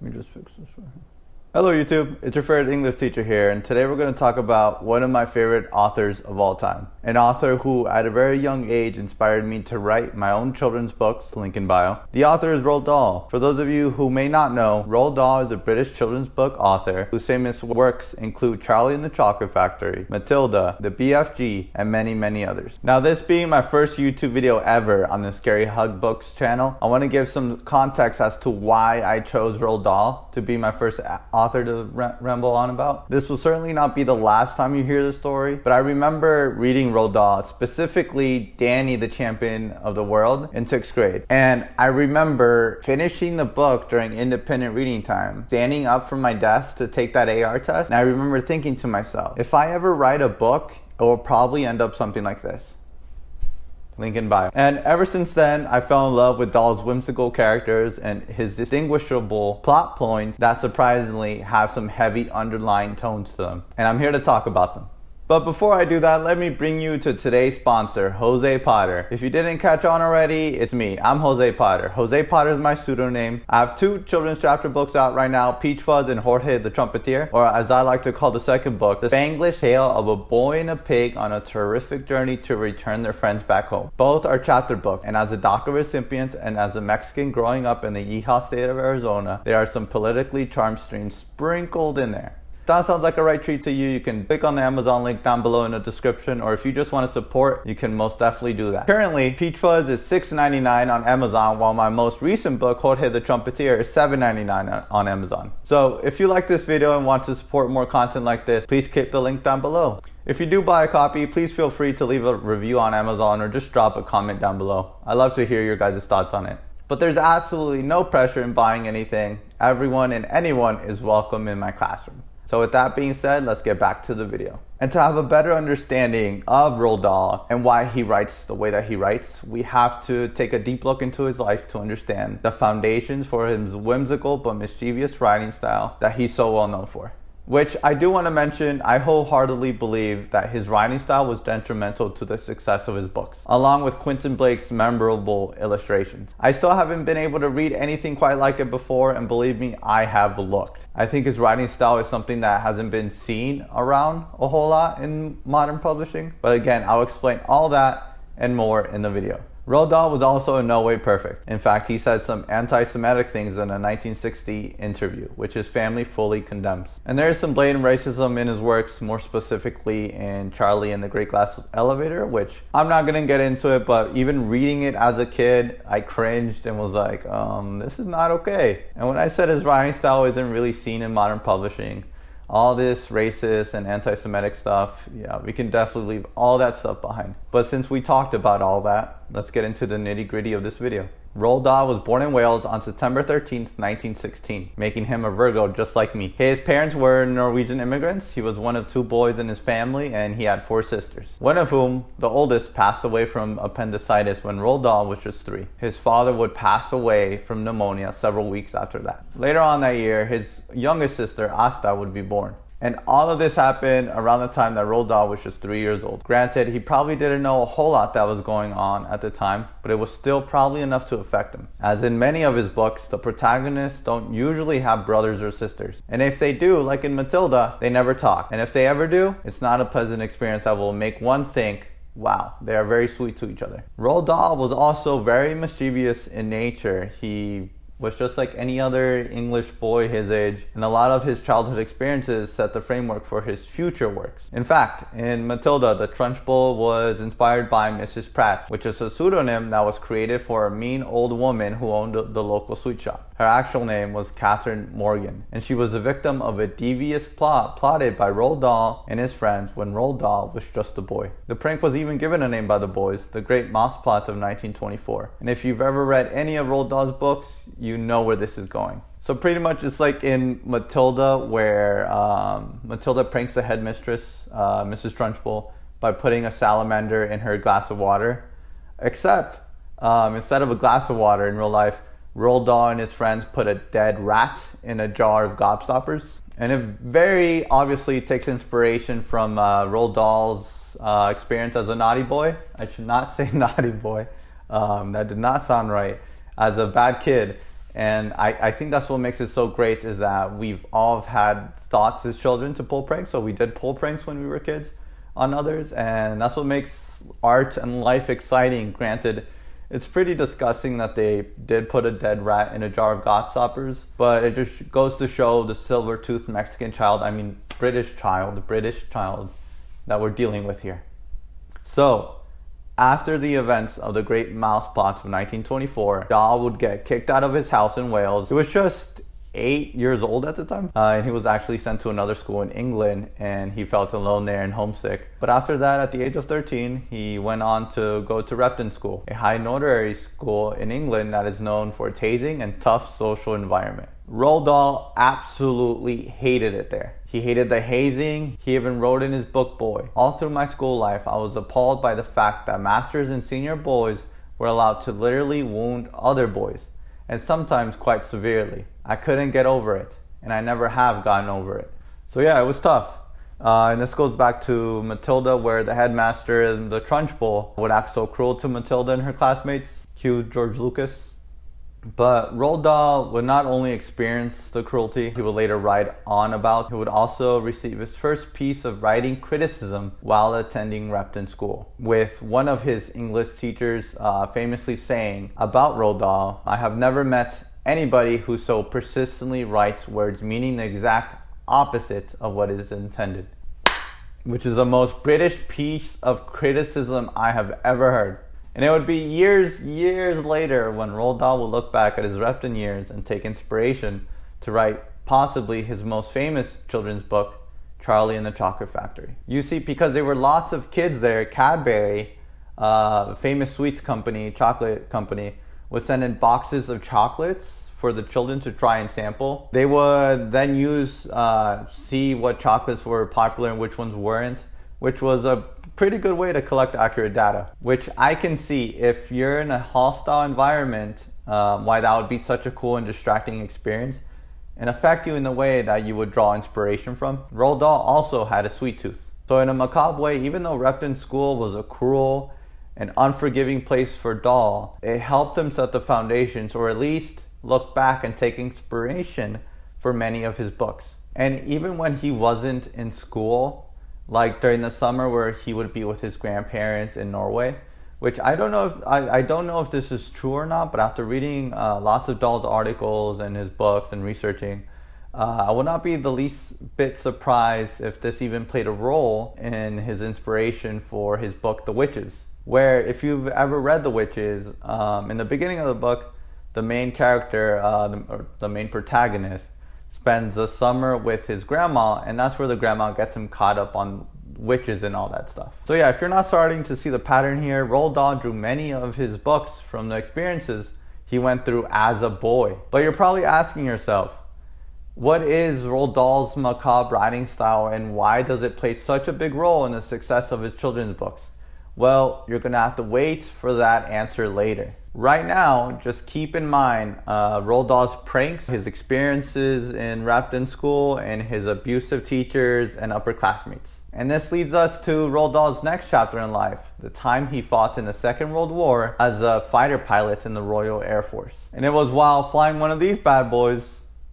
Let me just fix this right here. Hello YouTube, it's your favorite English teacher here, and today we're going to talk about one of my favorite authors of all time. An author who at a very young age inspired me to write my own children's books, link in bio. The author is Roald Dahl. For those of you who may not know, Roald Dahl is a British children's book author whose famous works include Charlie and the Chocolate Factory, Matilda, the BFG, and many others. Now, this being my first YouTube video ever on the Scary Hug Books channel, I want to give some context as to why I chose Roald Dahl to be my first author to ramble on about. This will certainly not be the last time you hear the story, but I remember reading Roald Dahl, specifically Danny the Champion of the World, in 6th grade. And I remember finishing the book during independent reading time, standing up from my desk to take that AR test, and I remember thinking to myself, if I ever write a book, it will probably end up something like this. Link in bio. And ever since then, I fell in love with Dahl's whimsical characters and his distinguishable plot points that surprisingly have some heavy underlying tones to them. And I'm here to talk about them. But before I do that, let me bring you to today's sponsor, Jose Potter. If you didn't catch on already, it's me. I'm Jose Potter. Jose Potter is my pseudonym. I have 2 children's chapter books out right now, Peach Fuzz and Jorge the Trumpeter, or as I like to call the second book, The Spanglish Tale of a Boy and a Pig on a Terrific Journey to Return Their Friends Back Home. Both are chapter books, and as a DACA recipient and as a Mexican growing up in the Yeehaw state of Arizona, there are some politically charged streams sprinkled in there. That sounds like a right treat to you. You can click on the Amazon link down below in the description, or if you just want to support, you can most definitely do that. Currently, Peach Fuzz is $6.99 on Amazon, while my most recent book, Jorge the Trumpeter, is $7.99 on Amazon. So if you like this video and want to support more content like this, please click the link down below. If you do buy a copy, please feel free to leave a review on Amazon or just drop a comment down below. I love to hear your guys' thoughts on it. But there's absolutely no pressure in buying anything. Everyone and anyone is welcome in my classroom. So with that being said, let's get back to the video. And to have a better understanding of Roald Dahl and why he writes the way that he writes, we have to take a deep look into his life to understand the foundations for his whimsical but mischievous writing style that he's so well known for. Which I do want to mention, I wholeheartedly believe that his writing style was detrimental to the success of his books, along with Quentin Blake's memorable illustrations. I still haven't been able to read anything quite like it before, and believe me, I have looked. I think his writing style is something that hasn't been seen around a whole lot in modern publishing. But again, I'll explain all that and more in the video. Roald Dahl was also in no way perfect. In fact, he said some anti-Semitic things in a 1960 interview, which his family fully condemns. And there is some blatant racism in his works, more specifically in Charlie and the Great Glass Elevator, which I'm not going to get into it, but even reading it as a kid, I cringed and was like, this is not okay. And when I said his writing style isn't really seen in modern publishing, all this racist and anti-Semitic stuff, yeah, we can definitely leave all that stuff behind. But since we talked about all that, let's get into the nitty-gritty of this video. Roald Dahl was born in Wales on September 13th, 1916, making him a Virgo just like me. His parents were Norwegian immigrants. He was one of 2 boys in his family, and he had 4 sisters, one of whom, the oldest, passed away from appendicitis when Roald Dahl was just 3. His father would pass away from pneumonia several weeks after that. Later on that year, his youngest sister, Asta, would be born. And all of this happened around the time that Roald Dahl was just 3 years old. Granted, he probably didn't know a whole lot that was going on at the time, but it was still probably enough to affect him. As in many of his books, the protagonists don't usually have brothers or sisters. And if they do, like in Matilda, they never talk. And if they ever do, it's not a pleasant experience that will make one think, wow, they are very sweet to each other. Roald Dahl was also very mischievous in nature. He was just like any other English boy his age, and a lot of his childhood experiences set the framework for his future works. In fact, in Matilda, the Trunchbull was inspired by Mrs. Pratt, which is a pseudonym that was created for a mean old woman who owned the local sweet shop. Her actual name was Catherine Morgan, and she was the victim of a devious plot plotted by Roald Dahl and his friends when Roald Dahl was just a boy. The prank was even given a name by the boys, the Great Mouse Plot of 1924. And if you've ever read any of Roald Dahl's books, you know where this is going. So pretty much it's like in Matilda, where Matilda pranks the headmistress, Mrs. Trunchbull, by putting a salamander in her glass of water. Except instead of a glass of water in real life, Roald Dahl and his friends put a dead rat in a jar of gobstoppers. And it very obviously takes inspiration from Roald Dahl's experience as a naughty boy. I should not say naughty boy. That did not sound right. As a bad kid. And I think that's what makes it so great, is that we've all had thoughts as children to pull pranks. So we did pull pranks when we were kids on others, and that's what makes art and life exciting. Granted, it's pretty disgusting that they did put a dead rat in a jar of gobstoppers, but it just goes to show the silver-toothed Mexican child, British child that we're dealing with here. So, after the events of the Great Mouse Plots of 1924, Dahl would get kicked out of his house in Wales. He was just 8 years old at the time, and he was actually sent to another school in England, and he felt alone there and homesick. But after that, at the age of 13, he went on to go to Repton School, a high notoriety school in England that is known for its hazing and tough social environment. Roald Dahl absolutely hated it there. He hated the hazing. He even wrote in his book, Boy, "All through my school life, I was appalled by the fact that masters and senior boys were allowed to literally wound other boys, and sometimes quite severely. I couldn't get over it, and I never have gotten over it." So yeah, it was tough. And this goes back to Matilda, where the headmaster in the Trunchbull would act so cruel to Matilda and her classmates. Cue George Lucas. But Roald Dahl would not only experience the cruelty he would later write on about, he would also receive his first piece of writing criticism while attending Repton School, with one of his English teachers famously saying about Roald Dahl, "I have never met anybody who so persistently writes words meaning the exact opposite of what is intended," which is the most British piece of criticism I have ever heard. And it would be years later when Roald Dahl would look back at his Repton years and take inspiration to write possibly his most famous children's book, Charlie and the Chocolate Factory. You see, because there were lots of kids there, Cadbury, famous sweets company, chocolate company, would send in boxes of chocolates for the children to try and sample. They would then see what chocolates were popular and which ones weren't, which was a pretty good way to collect accurate data, which I can see, if you're in a hostile environment, why that would be such a cool and distracting experience and affect you in the way that you would draw inspiration from. Roald Dahl also had a sweet tooth. So in a macabre way, even though Repton School was a cruel and unforgiving place for Dahl, it helped him set the foundations, or at least look back and take inspiration for many of his books. And even when he wasn't in school, like during the summer where he would be with his grandparents in Norway, which I don't know if this is true or not, but after reading lots of Dahl's articles and his books and researching, I would not be the least bit surprised if this even played a role in his inspiration for his book, The Witches, where, if you've ever read The Witches, in the beginning of the book, the main character, the main protagonist, spends the summer with his grandma, and that's where the grandma gets him caught up on witches and all that stuff. So yeah, if you're not starting to see the pattern here, Roald Dahl drew many of his books from the experiences he went through as a boy. But you're probably asking yourself, what is Roald Dahl's macabre writing style, and why does it play such a big role in the success of his children's books? Well, you're gonna have to wait for that answer later. Right now, just keep in mind Roald Dahl's pranks, his experiences in Repton School, and his abusive teachers and upperclassmates. And this leads us to Roald Dahl's next chapter in life, the time he fought in the Second World War as a fighter pilot in the Royal Air Force. And it was while flying one of these bad boys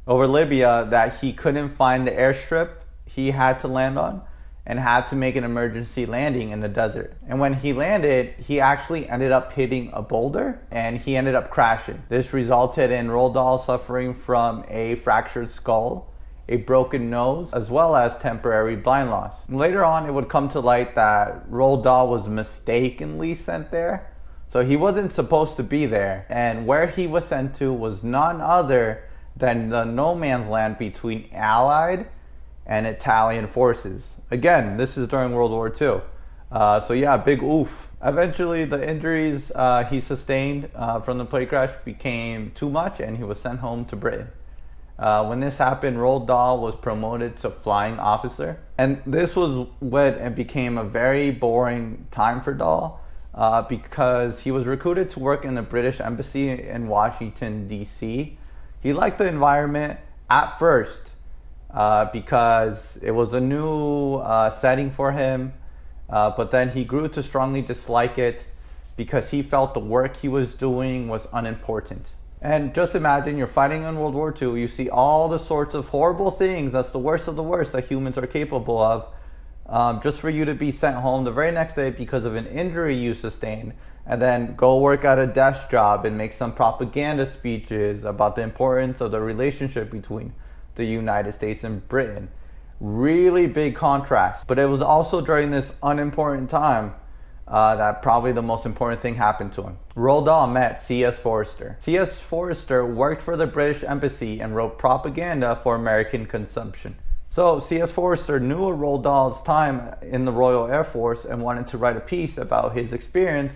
over Libya that he couldn't find the airstrip he had to land on, and had to make an emergency landing in the desert. And when he landed, he actually ended up hitting a boulder, and he ended up crashing. This resulted in Roald Dahl suffering from a fractured skull, a broken nose, as well as temporary blind loss. Later on, it would come to light that Roald Dahl was mistakenly sent there, so he wasn't supposed to be there, and where he was sent to was none other than the no man's land between Allied and Italian forces. Again, this is during World War II. So yeah, big oof. Eventually, the injuries he sustained from the plane crash became too much, and he was sent home to Britain. When this happened, Roald Dahl was promoted to flying officer. And this was when it became a very boring time for Dahl, because he was recruited to work in the British Embassy in Washington, D.C. He liked the environment at first, because it was a new setting for him, but then he grew to strongly dislike it because he felt the work he was doing was unimportant. And just imagine you're fighting in World War II, you see all the sorts of horrible things, that's the worst of the worst that humans are capable of, just for you to be sent home the very next day because of an injury you sustained, and then go work at a desk job and make some propaganda speeches about the importance of the relationship between the United States and Britain. Really big contrast. But it was also during this unimportant time that probably the most important thing happened to him. Roald Dahl met C.S. Forester. C.S. Forester worked for the British Embassy and wrote propaganda for American consumption. So C.S. Forester knew of Roald Dahl's time in the Royal Air Force and wanted to write a piece about his experience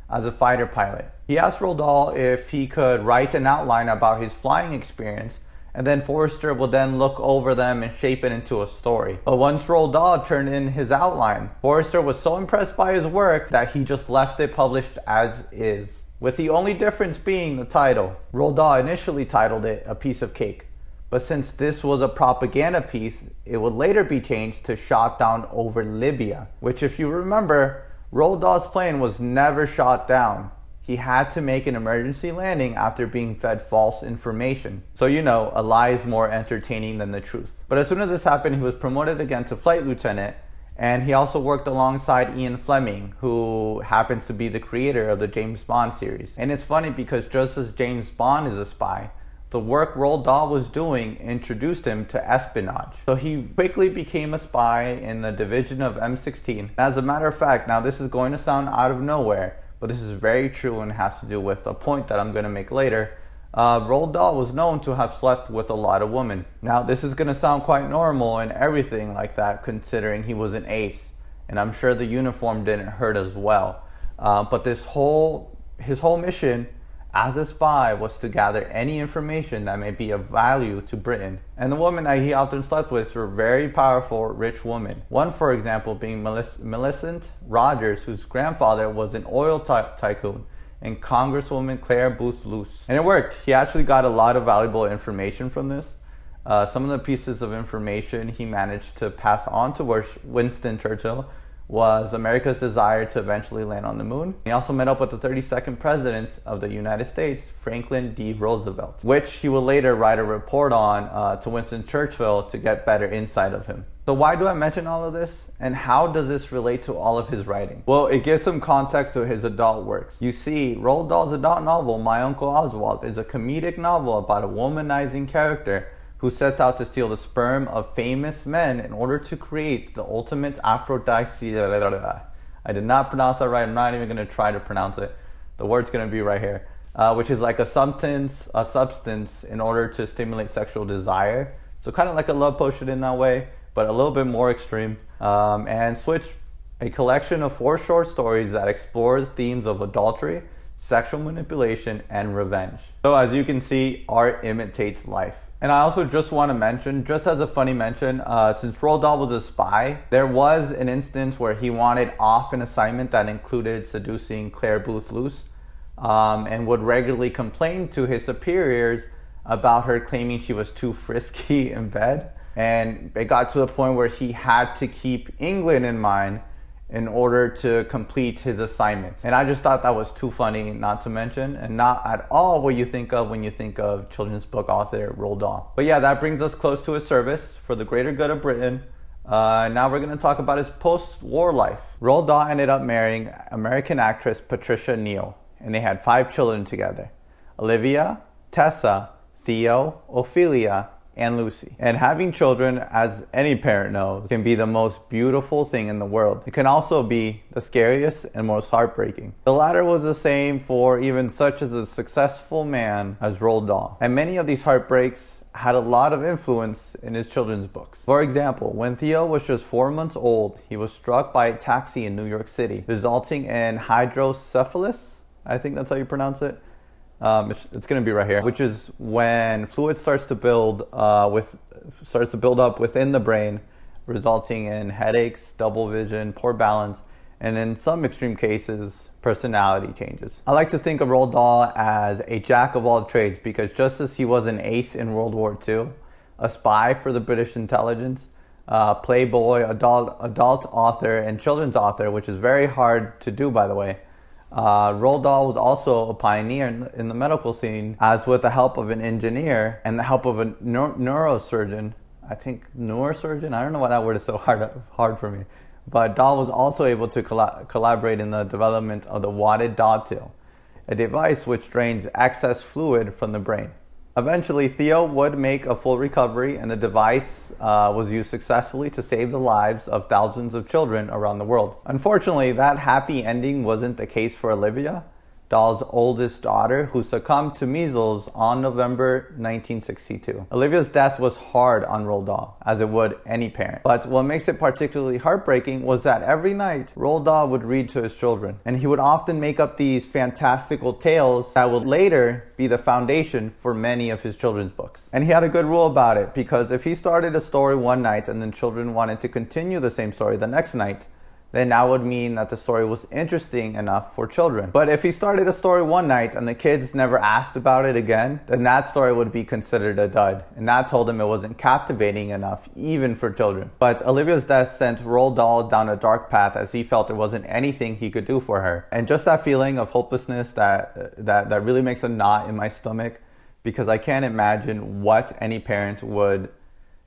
as a fighter pilot. He asked Roald Dahl if he could write an outline about his flying experience, and then Forster would then look over them and shape it into a story. But once Roald Dahl turned in his outline, Forster was so impressed by his work that he just left it published as is, with the only difference being the title. Roald Dahl initially titled it A Piece of Cake, but since this was a propaganda piece, it would later be changed to Shot Down Over Libya, which, if you remember, Roald Dahl's plane was never shot down. He had to make an emergency landing after being fed false information. So you know, a lie is more entertaining than the truth. But as soon as this happened, he was promoted again to flight lieutenant, and he also worked alongside Ian Fleming, who happens to be the creator of the James Bond series. And it's funny because just as James Bond is a spy, the work Roald Dahl was doing introduced him to espionage. So he quickly became a spy in the division of M16. As a matter of fact, now this is going to sound out of nowhere, but this is very true and has to do with a point that I'm going to make later. Roald Dahl was known to have slept with a lot of women. Now this is going to sound quite normal and everything like that, considering he was an ace, and I'm sure the uniform didn't hurt as well. But his whole mission as a spy was to gather any information that may be of value to Britain. And the women that he often slept with were very powerful, rich women. One, for example, being Millicent Rogers, whose grandfather was an oil tycoon, and Congresswoman Claire Booth Luce. And it worked. He actually got a lot of valuable information from this. Some of the pieces of information he managed to pass on to Winston Churchill was America's desire to eventually land on the moon. He also met up with the 32nd President of the United States, Franklin D. Roosevelt, which he will later write a report on to Winston Churchill to get better insight of him. So why do I mention all of this? And how does this relate to all of his writing? Well, it gives some context to his adult works. You see, Roald Dahl's adult novel, My Uncle Oswald, is a comedic novel about a womanizing character who sets out to steal the sperm of famous men in order to create the ultimate aphrodisiac. I did not pronounce that right. I'm not even going to try to pronounce it. The word's going to be right here. Which is like a substance in order to stimulate sexual desire. So kind of like a love potion in that way, but a little bit more extreme. And Switch, a collection of 4 short stories that explores themes of adultery, sexual manipulation, and revenge. So as you can see, art imitates life. And I also just want to mention, just as a funny mention, since Roald Dahl was a spy, there was an instance where he wanted off an assignment that included seducing Claire Booth Luce, and would regularly complain to his superiors about her claiming she was too frisky in bed. And it got to the point where he had to keep England in mind in order to complete his assignment. And I just thought that was too funny not to mention, and not at all what you think of when you think of children's book author Roald Dahl. But yeah, that brings us close to his service for the greater good of Britain. Now we're going to talk about his post-war life. Roald Dahl ended up marrying American actress Patricia Neal, and they had 5 children together: Olivia, Tessa, Theo, Ophelia, and Lucy. And having children, as any parent knows, can be the most beautiful thing in the world. It can also be the scariest and most heartbreaking. The latter was the same for even such as a successful man as Roald Dahl. And many of these heartbreaks had a lot of influence in his children's books. For example, when Theo was just 4 months old, he was struck by a taxi in New York City, resulting in hydrocephalus. I think that's how you pronounce it. It's going to be right here, which is when fluid starts to build up within the brain, resulting in headaches, double vision, poor balance, and in some extreme cases, personality changes. I like to think of Roald Dahl as a jack of all trades, because just as he was an ace in World War II, a spy for the British intelligence, playboy, adult author, and children's author, which is very hard to do, by the way, Roald Dahl was also a pioneer in the medical scene, as with the help of an engineer and the help of a neurosurgeon. I think neurosurgeon? I don't know why that word is so hard for me. But Dahl was also able to collaborate in the development of the wadded dogtail, a device which drains excess fluid from the brain. Eventually, Theo would make a full recovery, and the device was used successfully to save the lives of thousands of children around the world. Unfortunately, that happy ending wasn't the case for Olivia, Dahl's oldest daughter, who succumbed to measles on November 1962. Olivia's death was hard on Roald Dahl, as it would any parent. But what makes it particularly heartbreaking was that every night, Roald Dahl would read to his children, and he would often make up these fantastical tales that would later be the foundation for many of his children's books. And he had a good rule about it, because if he started a story one night and then children wanted to continue the same story the next night, then that would mean that the story was interesting enough for children. But if he started a story one night and the kids never asked about it again, then that story would be considered a dud. And that told him it wasn't captivating enough, even for children. But Olivia's death sent Roald Dahl down a dark path, as he felt there wasn't anything he could do for her. And just that feeling of hopelessness that really makes a knot in my stomach, because I can't imagine what any parent would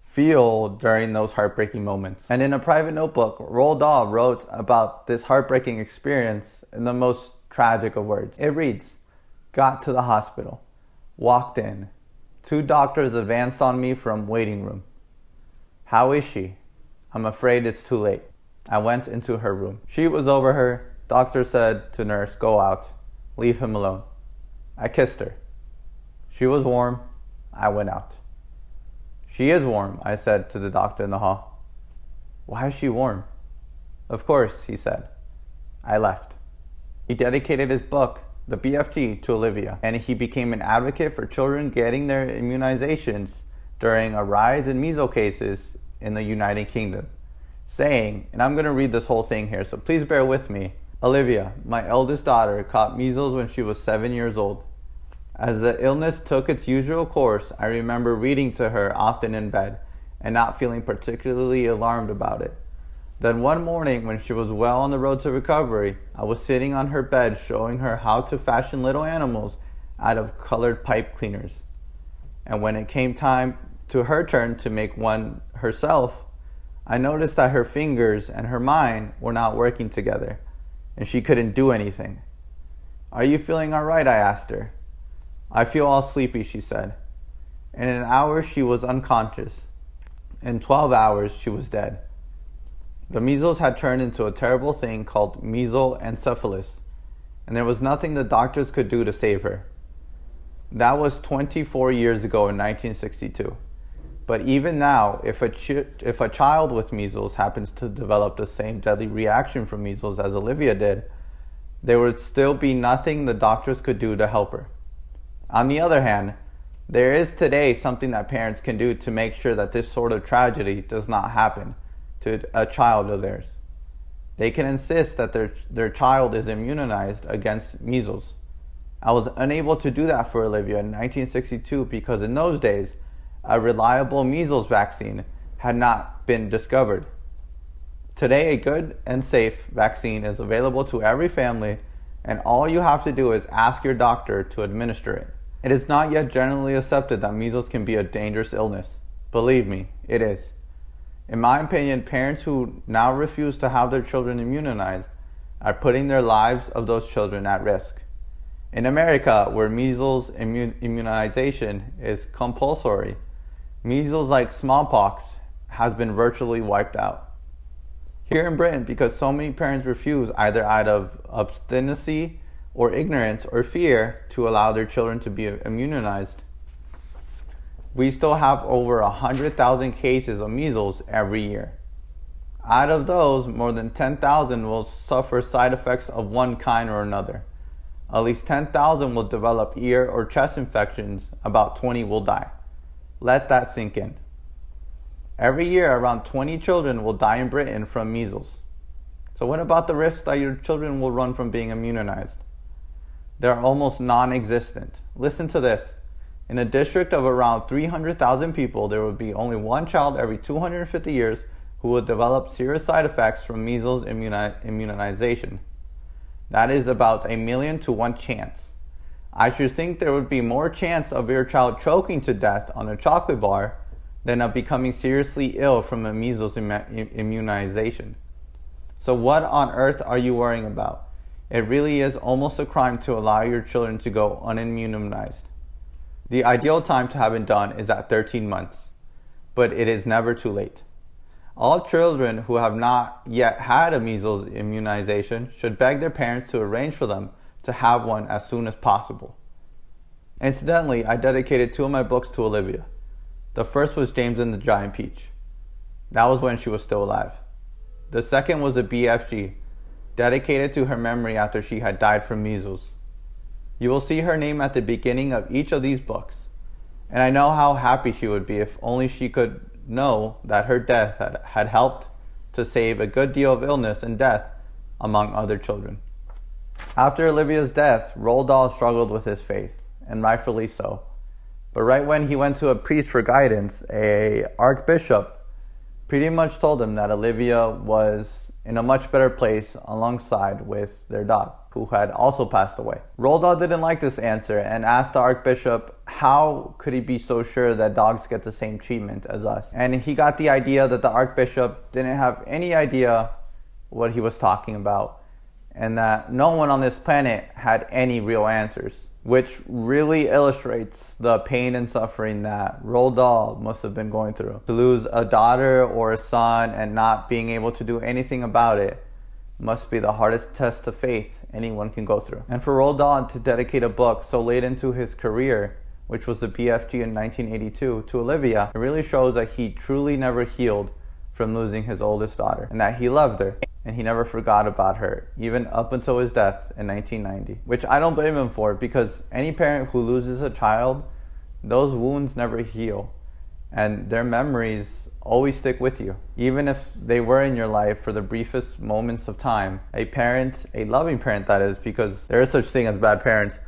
feel during those heartbreaking moments. And in a private notebook, Roald Dahl wrote about this heartbreaking experience in the most tragic of words. It reads, "Got to the hospital, walked in. 2 doctors advanced on me from waiting room. How is she? I'm afraid it's too late. I went into her room. She was over her. Doctor said to nurse, go out. Leave him alone. I kissed her. She was warm. I went out. She is warm, I said to the doctor in the hall. Why is she warm? Of course, he said. I left. He dedicated his book, The BFG, to Olivia, and he became an advocate for children getting their immunizations during a rise in measles cases in the United Kingdom, saying, and I'm going to read this whole thing here, so please bear with me. Olivia, my eldest daughter, caught measles when she was 7 years old. As the illness took its usual course, I remember reading to her often in bed and not feeling particularly alarmed about it. Then one morning, when she was well on the road to recovery, I was sitting on her bed showing her how to fashion little animals out of colored pipe cleaners. And when it came time to her turn to make one herself, I noticed that her fingers and her mind were not working together, and she couldn't do anything. Are you feeling all right? I asked her. I feel all sleepy, she said. In an hour, she was unconscious. In 12 hours, she was dead. The measles had turned into a terrible thing called mesoencephalus, and there was nothing the doctors could do to save her. That was 24 years ago in 1962. But even now, if a child with measles happens to develop the same deadly reaction from measles as Olivia did, there would still be nothing the doctors could do to help her. On the other hand, there is today something that parents can do to make sure that this sort of tragedy does not happen to a child of theirs. They can insist that their child is immunized against measles. I was unable to do that for Olivia in 1962 because in those days, a reliable measles vaccine had not been discovered. Today, a good and safe vaccine is available to every family, and all you have to do is ask your doctor to administer it. It is not yet generally accepted that measles can be a dangerous illness. Believe me, it is. In my opinion, parents who now refuse to have their children immunized are putting their lives of those children at risk. In America, where measles immunization is compulsory, measles, like smallpox, has been virtually wiped out. Here in Britain, because so many parents refuse, either out of obstinacy or ignorance or fear, to allow their children to be immunized, we still have over 100,000 cases of measles every year. Out of those, more than 10,000 will suffer side effects of one kind or another. At least 10,000 will develop ear or chest infections. About 20 will die. Let that sink in. Every year, around 20 children will die in Britain from measles. So what about the risk that your children will run from being immunized? They are almost non-existent. Listen to this. In a district of around 300,000 people, there would be only one child every 250 years who would develop serious side effects from measles immunization. That is about 1,000,000 to 1 chance. I should think there would be more chance of your child choking to death on a chocolate bar than of becoming seriously ill from a measles immunization. So what on earth are you worrying about? It really is almost a crime to allow your children to go unimmunized. The ideal time to have it done is at 13 months, but it is never too late. All children who have not yet had a measles immunization should beg their parents to arrange for them to have one as soon as possible. Incidentally, I dedicated 2 of my books to Olivia. The first was James and the Giant Peach. That was when she was still alive. The second was a BFG, dedicated to her memory after she had died from measles. You will see her name at the beginning of each of these books, and I know how happy she would be if only she could know that her death had helped to save a good deal of illness and death among other children. After Olivia's death, Roald Dahl struggled with his faith, and rightfully so. But right when he went to a priest for guidance, a archbishop pretty much told him that Olivia was in a much better place alongside with their dog, who had also passed away. Roald Dahl didn't like this answer and asked the archbishop how could he be so sure that dogs get the same treatment as us. And he got the idea that the archbishop didn't have any idea what he was talking about, and that no one on this planet had any real answers, which really illustrates the pain and suffering that Roald Dahl must have been going through. To lose a daughter or a son and not being able to do anything about it must be the hardest test of faith anyone can go through. And for Roald Dahl to dedicate a book so late into his career, which was the BFG in 1982, to Olivia, it really shows that he truly never healed from losing his oldest daughter, and that he loved her, and he never forgot about her, even up until his death in 1990. Which I don't blame him for, because any parent who loses a child, those wounds never heal, and their memories always stick with you. Even if they were in your life for the briefest moments of time, a parent, a loving parent that is, because there is such thing as bad parents,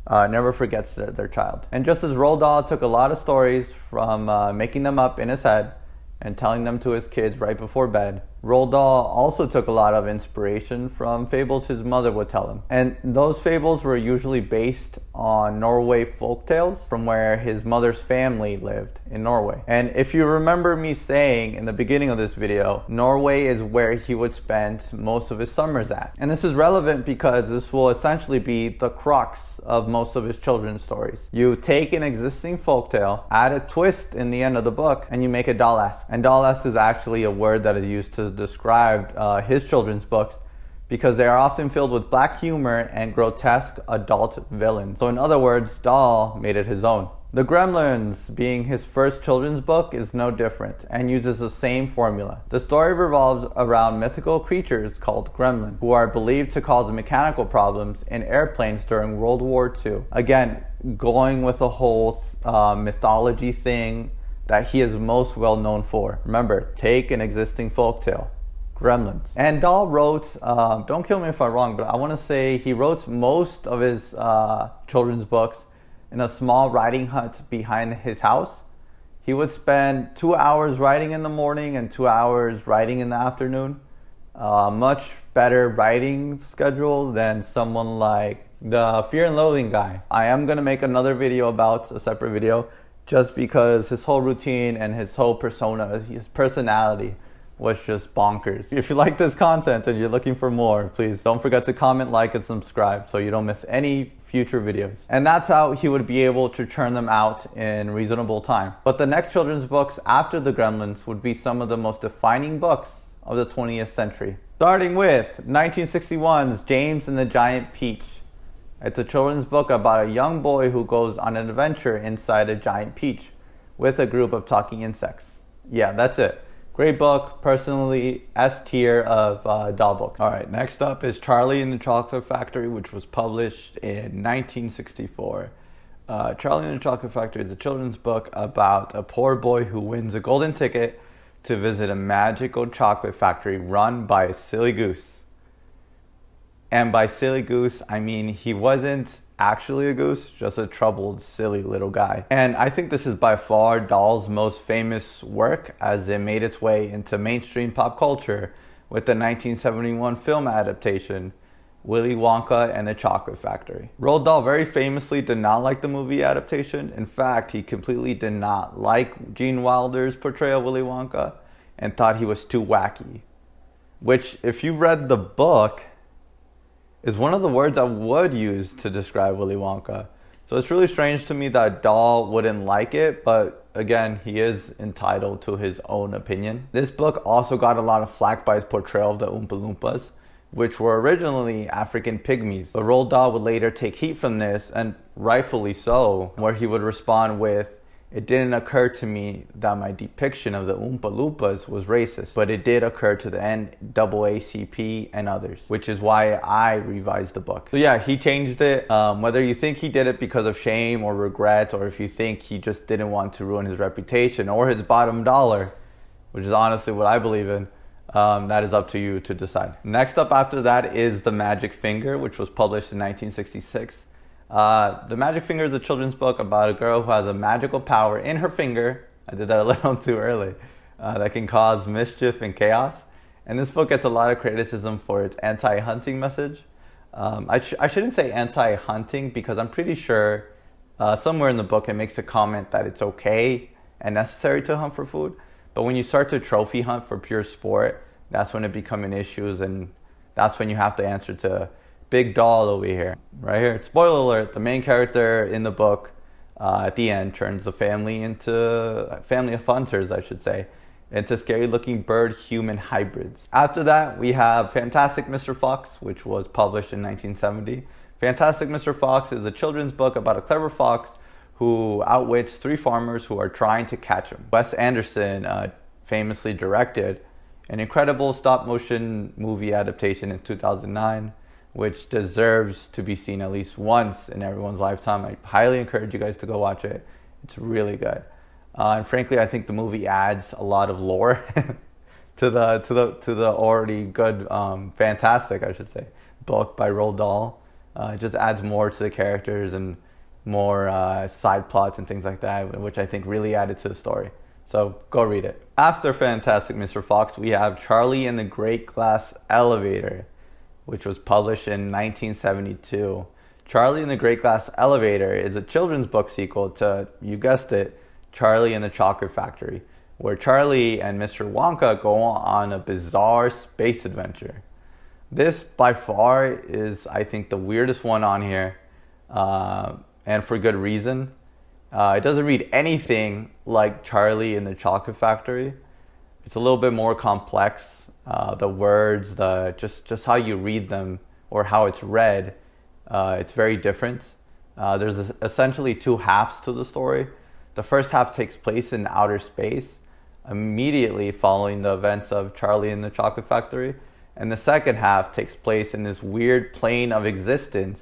never forgets their child. And just as Roald Dahl took a lot of stories from making them up in his head and telling them to his kids right before bed, Roald Dahl also took a lot of inspiration from fables his mother would tell him. And those fables were usually based on Norway folktales from where his mother's family lived in Norway. And if you remember me saying in the beginning of this video, Norway is where he would spend most of his summers at. And this is relevant because this will essentially be the crux of most of his children's stories. You take an existing folktale, add a twist in the end of the book, and you make it Dahl-esque. And Dahl-esque is actually a word that is used to describe his children's books, because they are often filled with black humor and grotesque adult villains. So in other words, Dahl made it his own. The Gremlins, being his first children's book, is no different and uses the same formula. The story revolves around mythical creatures called gremlins, who are believed to cause mechanical problems in airplanes during World War II. Again, going with the whole mythology thing that he is most well known for. Remember, take an existing folktale, Gremlins. And Dahl wrote, don't kill me if I'm wrong, but I want to say he wrote most of his children's books in a small writing hut behind his house. He would spend 2 hours writing in the morning and 2 hours writing in the afternoon. Much better writing schedule than someone like the Fear and Loathing guy. I am going to make another video about a separate video, just because his whole routine and his whole persona, his personality, was just bonkers. If you like this content and you're looking for more, please don't forget to comment, like, and subscribe so you don't miss any future videos. And that's how he would be able to churn them out in reasonable time. But the next children's books after The Gremlins would be some of the most defining books of the 20th century. Starting with 1961's James and the Giant Peach. It's a children's book about a young boy who goes on an adventure inside a giant peach with a group of talking insects. Yeah, that's it. Great book, personally S tier of Dahl books. Alright, next up is Charlie and the Chocolate Factory, which was published in 1964. Charlie and the Chocolate Factory is a children's book about a poor boy who wins a golden ticket to visit a magical chocolate factory run by a silly goose. And by silly goose, I mean he wasn't actually a goose, just a troubled, silly little guy. And I think this is by far Dahl's most famous work, as it made its way into mainstream pop culture with the 1971 film adaptation, Willy Wonka and the Chocolate Factory. Roald Dahl very famously did not like the movie adaptation. In fact, he completely did not like Gene Wilder's portrayal of Willy Wonka and thought he was too wacky. Which, if you read the book, is one of the words I would use to describe Willy Wonka. So it's really strange to me that Dahl wouldn't like it, but again, he is entitled to his own opinion. This book also got a lot of flack by his portrayal of the Oompa Loompas, which were originally African pygmies. But Roald Dahl would later take heat from this, and rightfully so, where he would respond with, "It didn't occur to me that my depiction of the Oompa Loompas was racist, but it did occur to the NAACP and others," which is why I revised the book. So yeah, he changed it. Whether you think he did it because of shame or regret, or if you think he just didn't want to ruin his reputation or his bottom dollar, which is honestly what I believe in, that is up to you to decide. Next up after that is The Magic Finger, which was published in 1966. The Magic Finger is a children's book about a girl who has a magical power in her finger. I did that a little too early. That can cause mischief and chaos. And this book gets a lot of criticism for its anti-hunting message. I shouldn't say anti-hunting because I'm pretty sure somewhere in the book it makes a comment that it's okay and necessary to hunt for food. But when you start to trophy hunt for pure sport, that's when it becomes an issue, and that's when you have to answer to Big Doll over here. Right here, spoiler alert, the main character in the book at the end turns the family of hunters, I should say, into scary looking bird-human hybrids. After that, we have Fantastic Mr. Fox, which was published in 1970. Fantastic Mr. Fox is a children's book about a clever fox who outwits three farmers who are trying to catch him. Wes Anderson famously directed an incredible stop-motion movie adaptation in 2009, which deserves to be seen at least once in everyone's lifetime. I highly encourage you guys to go watch it. It's really good. And frankly, I think the movie adds a lot of lore to the already good, fantastic, I should say, book by Roald Dahl. It just adds more to the characters and more side plots and things like that, which I think really added to the story. So go read it. After Fantastic Mr. Fox, we have Charlie and the Great Glass Elevator, which was published in 1972. Charlie and the Great Glass Elevator is a children's book sequel to, you guessed it, Charlie and the Chocolate Factory, where Charlie and Mr. Wonka go on a bizarre space adventure. This, by far, is, I think, the weirdest one on here, and for good reason. It doesn't read anything like Charlie and the Chocolate Factory. It's a little bit more complex. The words, just how you read them or how it's read, it's very different. There's essentially two halves to the story. The first half takes place in outer space, immediately following the events of Charlie and the Chocolate Factory. And the second half takes place in this weird plane of existence,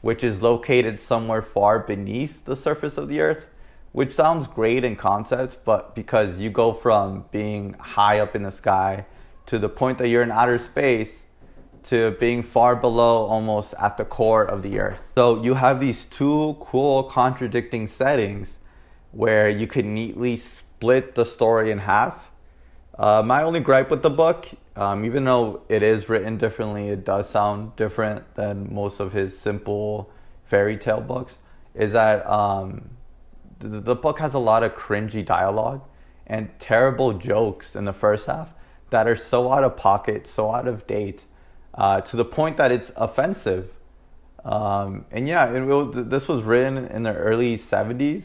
which is located somewhere far beneath the surface of the earth, which sounds great in concept, but because you go from being high up in the sky to the point that you're in outer space to being far below, almost at the core of the earth. So you have these two cool contradicting settings where you could neatly split the story in half. My only gripe with the book, even though it is written differently, it does sound different than most of his simple fairy tale books, is that the book has a lot of cringy dialogue and terrible jokes in the first half that are so out of pocket, so out of date, to the point that it's offensive. And yeah, this was written in the early 70s.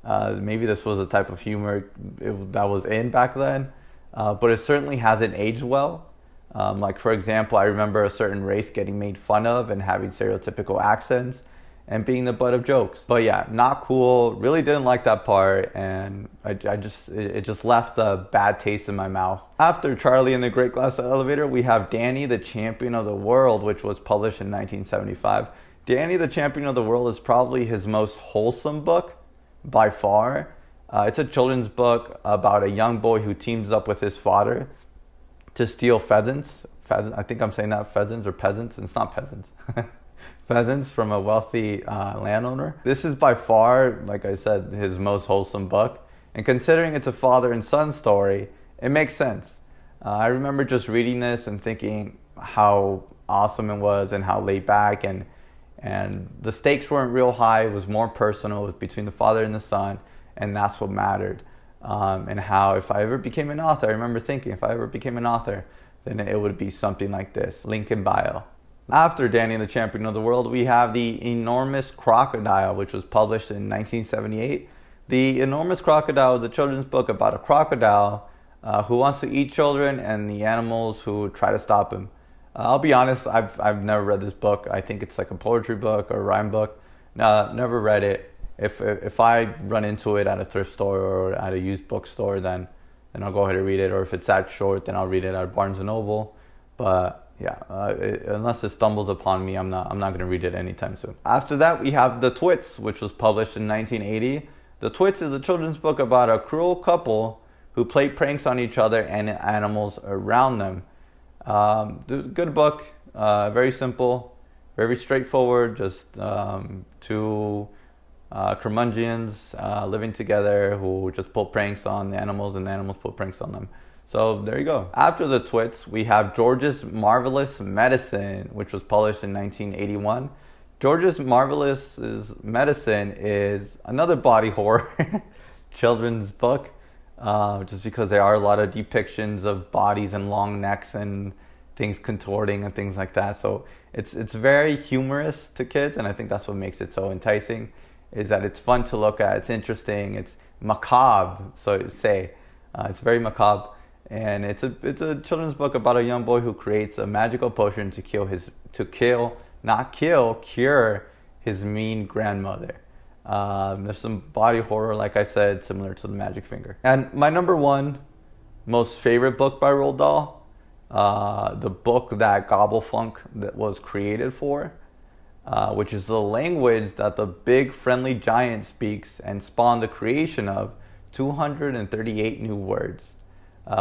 Maybe this was a type of humor that was in back then, but it certainly hasn't aged well. Like, for example, I remember a certain race getting made fun of and having stereotypical accents and being the butt of jokes. But yeah, not cool. Really didn't like that part, and it just left a bad taste in my mouth. After Charlie and the Great Glass Elevator, we have Danny the Champion of the World, which was published in 1975. Danny the Champion of the World is probably his most wholesome book by far. It's a children's book about a young boy who teams up with his father to steal pheasants. I think I'm saying that, pheasants or peasants. It's not peasants. Pheasants from a wealthy landowner. This is by far, like I said, his most wholesome book. And considering it's a father and son story, it makes sense. I remember just reading this and thinking how awesome it was and how laid back, and the stakes weren't real high. It was more personal. It was between the father and the son, and that's what mattered. And how if I ever became an author, I remember thinking if I ever became an author, then it would be something like this. Link in bio. After Danny and the Champion of the World, we have The Enormous Crocodile, which was published in 1978. The Enormous Crocodile is a children's book about a crocodile who wants to eat children and the animals who try to stop him. I'll be honest, I've never read this book. I think it's like a poetry book or a rhyme book. No, never read it. If I run into it at a thrift store or at a used bookstore, then I'll go ahead and read it. Or if it's that short, then I'll read it at Barnes and Noble. But yeah, unless it stumbles upon me, I'm not going to read it anytime soon. After that, we have The Twits, which was published in 1980. The Twits is a children's book about a cruel couple who play pranks on each other and animals around them. Good book, very simple, very straightforward, just two curmudgeons living together who just pull pranks on the animals and the animals pull pranks on them. So there you go. After The Twits, we have George's Marvelous Medicine, which was published in 1981. George's Marvelous Medicine is another body horror children's book, just because there are a lot of depictions of bodies and long necks and things contorting and things like that. So it's very humorous to kids, and I think that's what makes it so enticing, is that it's fun to look at, it's interesting, it's macabre, so to say. It's very macabre, and it's a children's book about a young boy who creates a magical potion to cure his mean grandmother. There's some body horror, like I said, similar to The Magic Finger. And my number one most favorite book by Roald Dahl, the book that Gobblefunk that was created for, which is the language that the big friendly giant speaks and spawned the creation of 238 new words.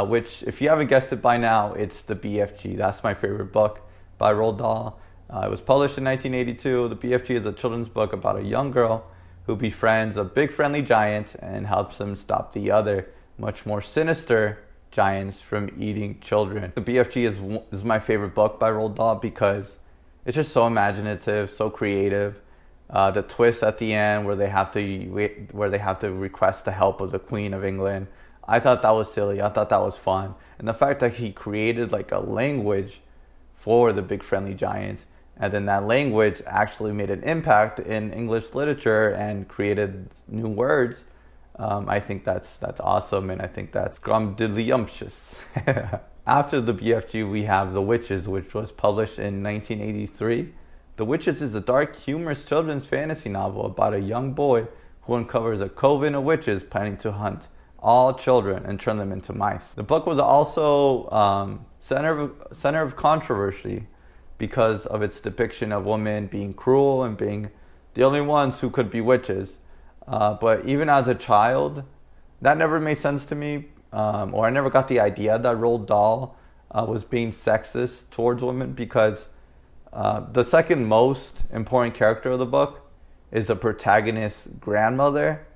Which, if you haven't guessed it by now, it's the BFG. That's my favorite book by Roald Dahl. It was published in 1982. The BFG is a children's book about a young girl who befriends a big friendly giant and helps him stop the other, much more sinister giants from eating children. The BFG is my favorite book by Roald Dahl because it's just so imaginative, so creative. The twist at the end where they have to request the help of the Queen of England. I thought that was silly. I thought that was fun. And the fact that he created like a language for the big friendly giants, and then that language actually made an impact in English literature and created new words. I think that's awesome, and I think that's scrumdiddlyumptious. After the BFG, we have The Witches, which was published in 1983. The Witches is a dark, humorous children's fantasy novel about a young boy who uncovers a coven of witches planning to hunt all children and turn them into mice. The book was also center of controversy because of its depiction of women being cruel and being the only ones who could be witches. But even as a child, that never made sense to me, or I never got the idea that Roald Dahl was being sexist towards women, because the second most important character of the book is the protagonist's grandmother,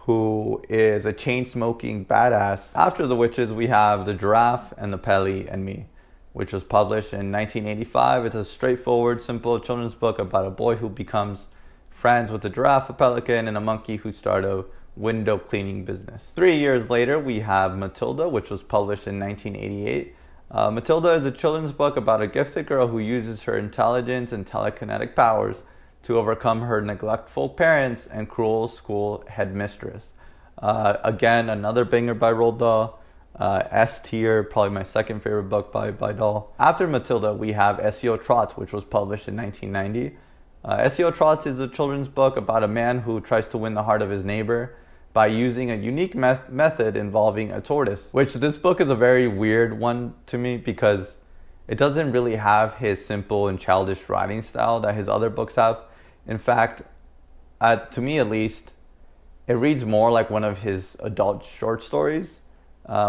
who is a chain-smoking badass. After The Witches, we have The Giraffe and the Pelly and Me, which was published in 1985. It's a straightforward, simple children's book about a boy who becomes friends with a giraffe, a pelican, and a monkey who start a window cleaning business. 3 years later, we have Matilda, which was published in 1988. Matilda is a children's book about a gifted girl who uses her intelligence and telekinetic powers to overcome her neglectful parents and cruel school headmistress. Again, another banger by Roald Dahl. S tier, probably my second favorite book by Dahl. After Matilda, we have S.E.O. Trot, which was published in 1990. S.E.O. Trot is a children's book about a man who tries to win the heart of his neighbor by using a unique method involving a tortoise. Which this book is a very weird one to me because it doesn't really have his simple and childish writing style that his other books have. In fact, to me at least, it reads more like one of his adult short stories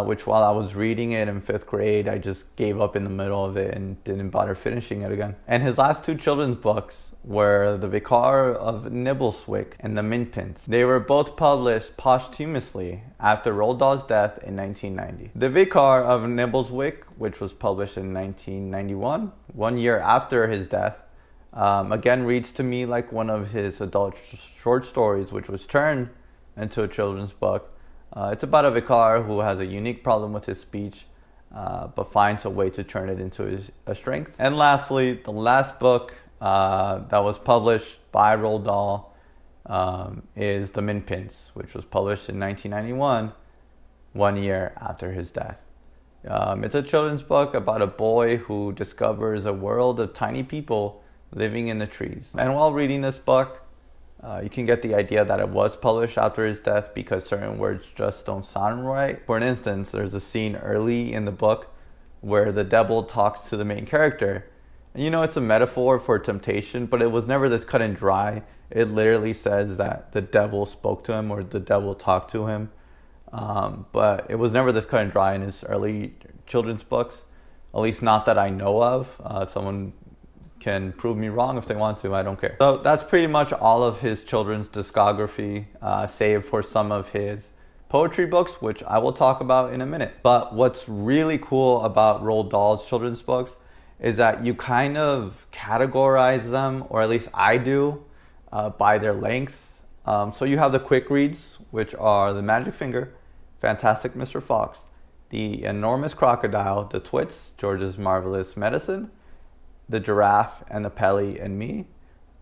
which while I was reading it in 5th grade, I just gave up in the middle of it and didn't bother finishing it again. And his last 2 children's books were The Vicar of Nibbleswick and The Minpins. They were both published posthumously after Roald Dahl's death in 1990. The Vicar of Nibbleswick, which was published in 1991, 1 year after his death, again reads to me like one of his adult short stories, which was turned into a children's book. It's about a vicar who has a unique problem with his speech, but finds a way to turn it into a strength. And lastly, the last book that was published by Roald Dahl is The Minpins, which was published in 1991, 1 year after his death. It's a children's book about a boy who discovers a world of tiny people living in the trees. And while reading this book, you can get the idea that it was published after his death because certain words just don't sound right. For an instance, there's a scene early in the book where the devil talks to the main character. And you know, it's a metaphor for temptation, but it was never this cut and dry. It literally says that the devil spoke to him or the devil talked to him. But it was never this cut and dry in his early children's books, at least not that I know of. Someone can prove me wrong if they want to, I don't care. So that's pretty much all of his children's discography, save for some of his poetry books, which I will talk about in a minute. But what's really cool about Roald Dahl's children's books is that you kind of categorize them, or at least I do, by their length. So you have the quick reads, which are The Magic Finger, Fantastic Mr. Fox, The Enormous Crocodile, The Twits, George's Marvelous Medicine, The Giraffe and the Pelly and Me,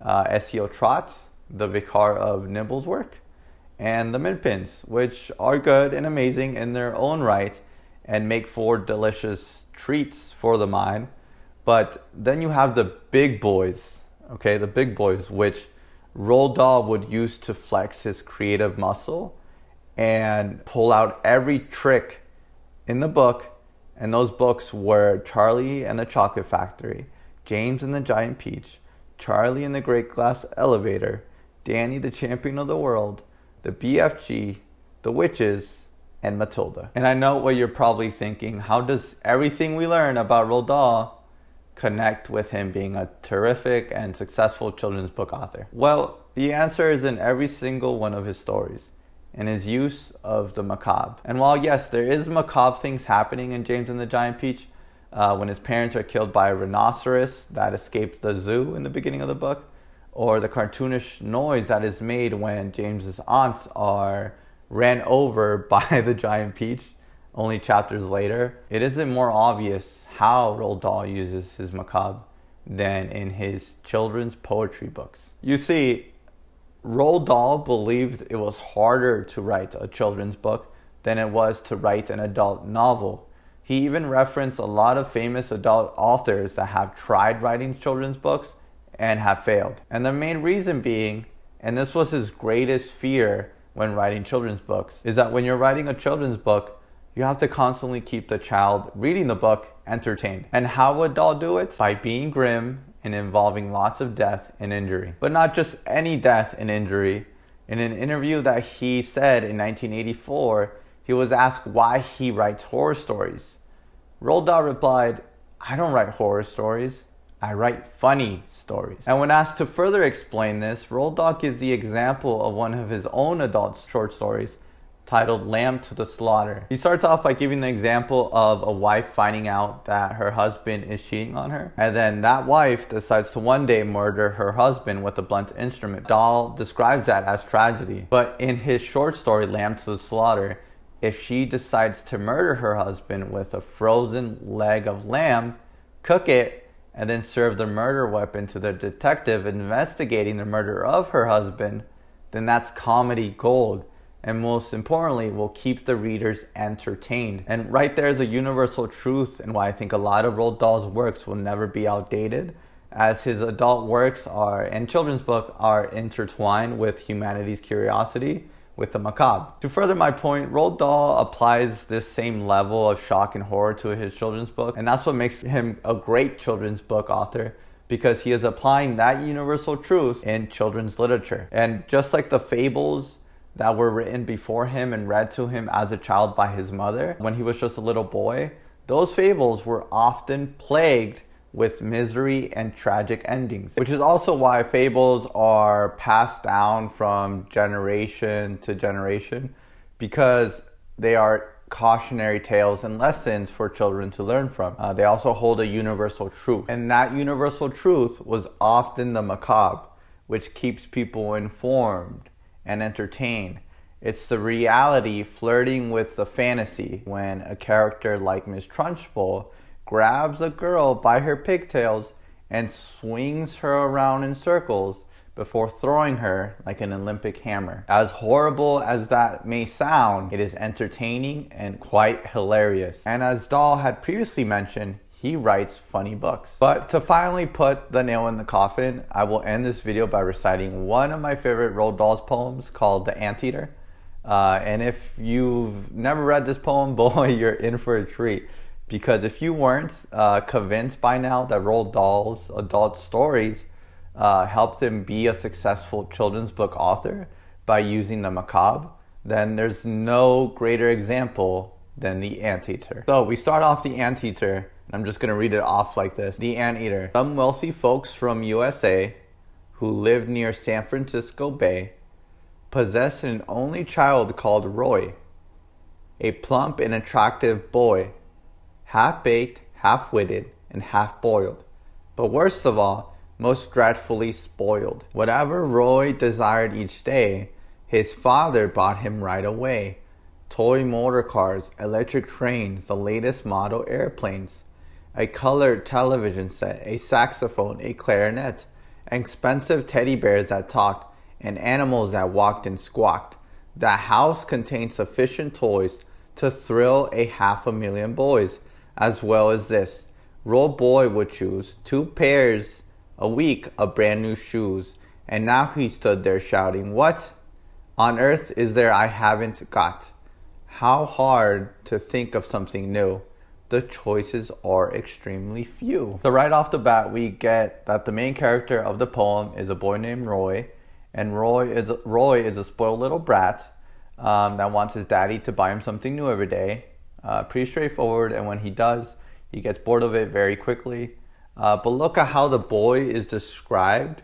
SEO Trot, The Vicar of Nibbleswick, and The Minpins, which are good and amazing in their own right and make for delicious treats for the mind. But then you have the big boys, okay, the big boys, which Roald Dahl would use to flex his creative muscle and pull out every trick in the book. And those books were Charlie and the Chocolate Factory, James and the Giant Peach, Charlie and the Great Glass Elevator, Danny the Champion of the World, the BFG, the Witches, and Matilda. And I know what you're probably thinking, how does everything we learn about Roald Dahl connect with him being a terrific and successful children's book author? Well, the answer is in every single one of his stories, and his use of the macabre. And while yes, there is macabre things happening in James and the Giant Peach, when his parents are killed by a rhinoceros that escaped the zoo in the beginning of the book, or the cartoonish noise that is made when James's aunts are ran over by the giant peach only chapters later, it isn't more obvious how Roald Dahl uses his macabre than in his children's poetry books. You see, Roald Dahl believed it was harder to write a children's book than it was to write an adult novel. He even referenced a lot of famous adult authors that have tried writing children's books and have failed. And the main reason being, and this was his greatest fear when writing children's books, is that when you're writing a children's book, you have to constantly keep the child reading the book entertained. And how would Dahl do it? By being grim and involving lots of death and injury. But not just any death and injury. In an interview that he said in 1984, he was asked why he writes horror stories. Roald Dahl replied, "I don't write horror stories, I write funny stories." And when asked to further explain this, Roald Dahl gives the example of one of his own adult short stories titled Lamb to the Slaughter. He starts off by giving the example of a wife finding out that her husband is cheating on her, and then that wife decides to one day murder her husband with a blunt instrument. Dahl describes that as tragedy. But in his short story, Lamb to the Slaughter, if she decides to murder her husband with a frozen leg of lamb, cook it, and then serve the murder weapon to the detective investigating the murder of her husband, then that's comedy gold. And most importantly, will keep the readers entertained. And right there is a universal truth and why I think a lot of Roald Dahl's works will never be outdated, as his adult works are and children's book are intertwined with humanity's curiosity, with the macabre. To further my point, Roald Dahl applies this same level of shock and horror to his children's book, and that's what makes him a great children's book author, because he is applying that universal truth in children's literature. And just like the fables that were written before him and read to him as a child by his mother when he was just a little boy, those fables were often plagued with misery and tragic endings, which is also why fables are passed down from generation to generation, because they are cautionary tales and lessons for children to learn from. They also hold a universal truth, and that universal truth was often the macabre, which keeps people informed and entertained. It's the reality flirting with the fantasy when a character like Miss Trunchbull grabs a girl by her pigtails and swings her around in circles before throwing her like an Olympic hammer. As horrible as that may sound, it is entertaining and quite hilarious. And as Dahl had previously mentioned, he writes funny books. But to finally put the nail in the coffin, I will end this video by reciting one of my favorite Roald Dahl's poems called The Anteater. And if you've never read this poem, boy, you're in for a treat. Because if you weren't convinced by now that Roald Dahl's adult stories helped him be a successful children's book author by using the macabre, then there's no greater example than The Anteater. So we start off The Anteater, and I'm just going to read it off like this. The Anteater. Some wealthy folks from USA who lived near San Francisco Bay possessed an only child called Roy, a plump and attractive boy, half-baked, half-witted, and half-boiled, but worst of all, most dreadfully spoiled. Whatever Roy desired each day, his father bought him right away. Toy motor cars, electric trains, the latest model airplanes, a colored television set, a saxophone, a clarinet, expensive teddy bears that talked, and animals that walked and squawked. The house contained sufficient toys to thrill 500,000 boys. As well as this, Roald Boy would choose 2 pairs a week of brand new shoes, and now he stood there shouting, "What on earth is there I haven't got? How hard to think of something new. The choices are extremely few." So right off the bat, we get that the main character of the poem is a boy named Roy, and Roy is a spoiled little brat that wants his daddy to buy him something new every day. Pretty straightforward, and when he does, he gets bored of it very quickly. But look at how the boy is described.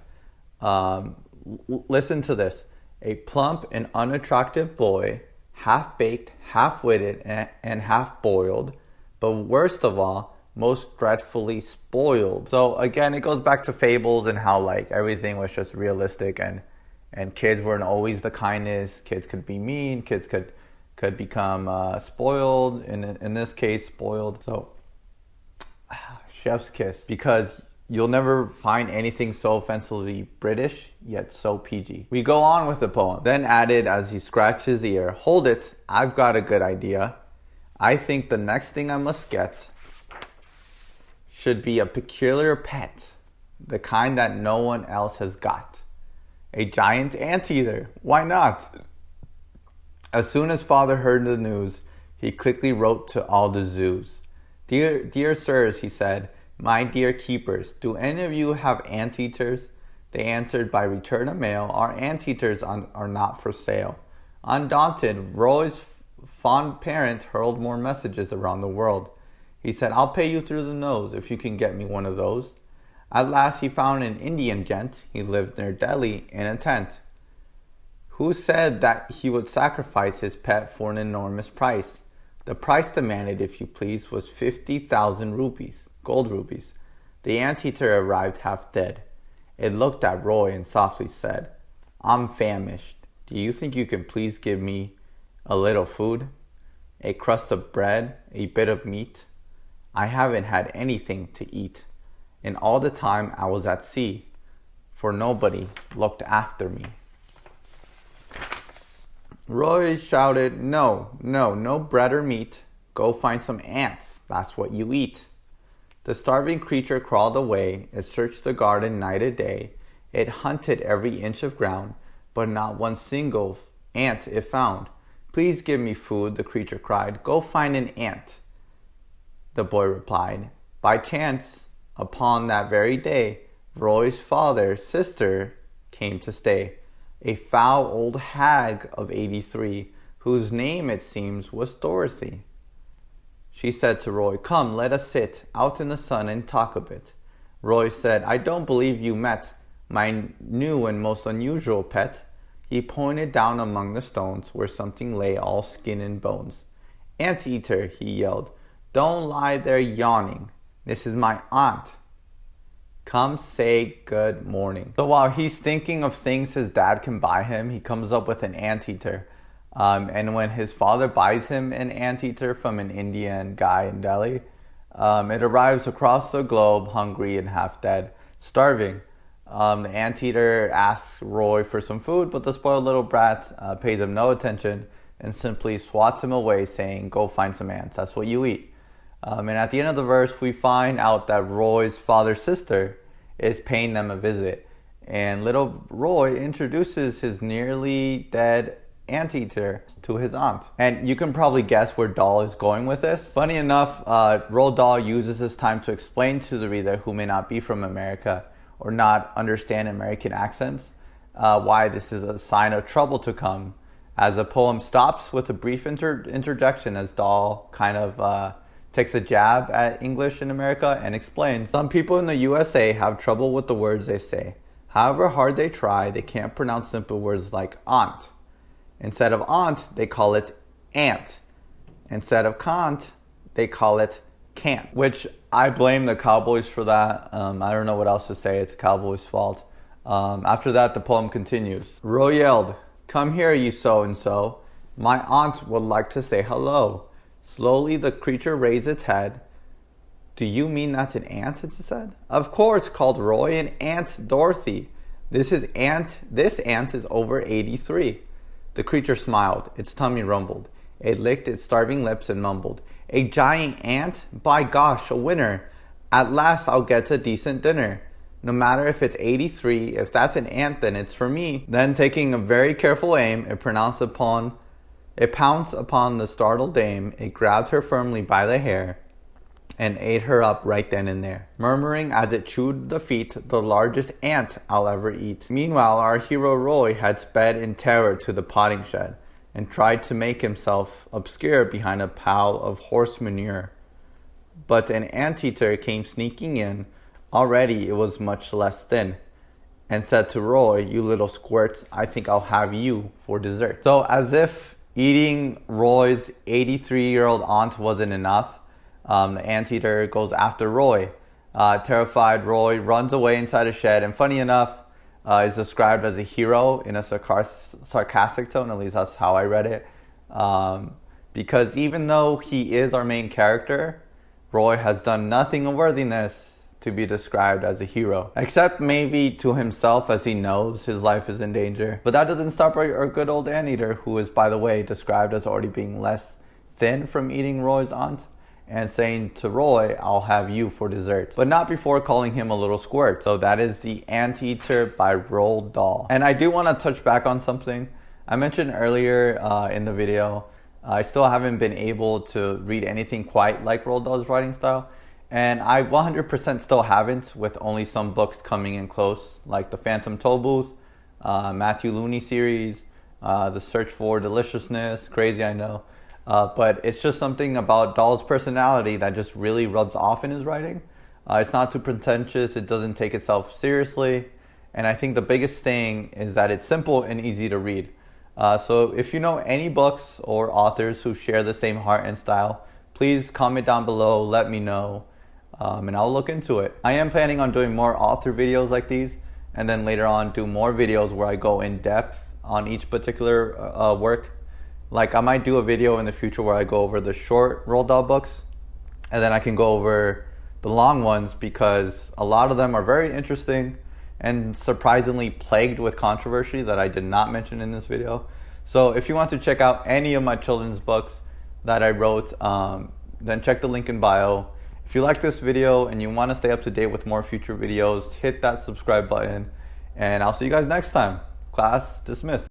Listen to this. A plump and unattractive boy, half-baked, half-witted, and half-boiled, but worst of all, most dreadfully spoiled. So again, it goes back to fables and how like everything was just realistic, and kids weren't always the kindest. Kids could be mean. Kids could become spoiled, in this case spoiled. So chef's kiss, because you'll never find anything so offensively British yet so PG. We go on with the poem. Then added as he scratched his ear, "Hold it, I've got a good idea. I think the next thing I must get should be a peculiar pet, the kind that no one else has got. A giant anteater, why not?" As soon as father heard the news, he quickly wrote to all the zoos. Dear sirs," he said, "my dear keepers, do any of you have anteaters?" They answered by return of mail, "Our anteaters are not for sale." Undaunted, Roy's fond parent hurled more messages around the world. He said, "I'll pay you through the nose if you can get me one of those." At last he found an Indian gent. He lived near Delhi in a tent, who said that he would sacrifice his pet for an enormous price. The price demanded, if you please, was 50,000 rupees, gold rupees. The anteater arrived half dead. It looked at Roy and softly said, "I'm famished. Do you think you can please give me a little food? A crust of bread, a bit of meat? I haven't had anything to eat, and all the time I was at sea, for nobody looked after me." Roy shouted, no bread or meat. Go find some ants, that's what you eat." The starving creature crawled away. It searched the garden night and day. It hunted every inch of ground, but not one single ant it found. "Please give me food," the creature cried. "Go find an ant," the boy replied. By chance, upon that very day, Roy's sister came to stay. a foul old hag of 83, whose name, it seems, was Dorothy. She said to Roy, "Come, let us sit out in the sun and talk a bit." Roy said, "I don't believe you met my new and most unusual pet." He pointed down among the stones where something lay all skin and bones. "Anteater," he yelled, "don't lie there yawning. This is my aunt. Come say good morning." So while he's thinking of things his dad can buy him, he comes up with an anteater. And when his father buys him an anteater from an Indian guy in Delhi, it arrives across the globe hungry and half dead, starving. The anteater asks Roy for some food, but the spoiled little brat pays him no attention and simply swats him away, saying, "Go find some ants, that's what you eat." And at the end of the verse, we find out that Roy's father's sister is paying them a visit. And little Roy introduces his nearly dead anteater to his aunt. And you can probably guess where Dahl is going with this. Funny enough, Roald Dahl uses this time to explain to the reader who may not be from America or not understand American accents why this is a sign of trouble to come, as the poem stops with a brief interjection as Dahl kind of takes a jab at English in America and explains, "Some people in the USA have trouble with the words they say. However hard they try, they can't pronounce simple words like aunt. Instead of aunt, they call it ant. Instead of can't, they call it can't." Which I blame the Cowboys for that. I don't know what else to say. It's the Cowboys' fault. After that, the poem continues. Roy yelled, "Come here, you so-and-so. My aunt would like to say hello." Slowly, the creature raised its head. "Do you mean that's an ant?" it said. "Of course," called Roy, "an Aunt Dorothy. This ant is over 83. The creature smiled. Its tummy rumbled. It licked its starving lips and mumbled, "A giant ant? By gosh, a winner. At last I'll get a decent dinner. No matter if it's 83, if that's an ant, then it's for me." Then, taking a very careful aim, it pounced upon the startled dame. It grabbed her firmly by the hair and ate her up right then and there, murmuring as it chewed the feet, "The largest ant I'll ever eat." Meanwhile, our hero Roy had sped in terror to the potting shed and tried to make himself obscure behind a pile of horse manure. But an anteater came sneaking in. Already it was much less thin, and said to Roy, "You little squirts, I think I'll have you for dessert." So as if eating Roy's 83-year-old aunt wasn't enough, the anteater goes after Roy. Terrified, Roy runs away inside a shed, and funny enough, is described as a hero in a sarcastic tone. At least that's how I read it. Because even though he is our main character, Roy has done nothing of worthiness to be described as a hero, except maybe to himself, as he knows his life is in danger. But that doesn't stop our good old anteater, who is, by the way, described as already being less thin from eating Roy's aunt, and saying to Roy, "I'll have you for dessert," but not before calling him a little squirt. So that is The Anteater by Roald Dahl. And I do want to touch back on something I mentioned earlier in the video. I still haven't been able to read anything quite like Roald Dahl's writing style, and I 100% still haven't, with only some books coming in close, like the Phantom Tollbooth, Matthew Looney series, The Search for Deliciousness. Crazy, I know. But it's just something about Dahl's personality that just really rubs off in his writing. It's not too pretentious, it doesn't take itself seriously, and I think the biggest thing is that it's simple and easy to read. So if you know any books or authors who share the same heart and style, please comment down below, let me know, and I'll look into it. I am planning on doing more author videos like these, and then later on do more videos where I go in depth on each particular work. Like I might do a video in the future where I go over the short Roald Dahl books, and then I can go over the long ones, because a lot of them are very interesting and surprisingly plagued with controversy that I did not mention in this video. So if you want to check out any of my children's books that I wrote, then check the link in bio. If you like this video and you want to stay up to date with more future videos, hit that subscribe button, and I'll see you guys next time. Class dismissed.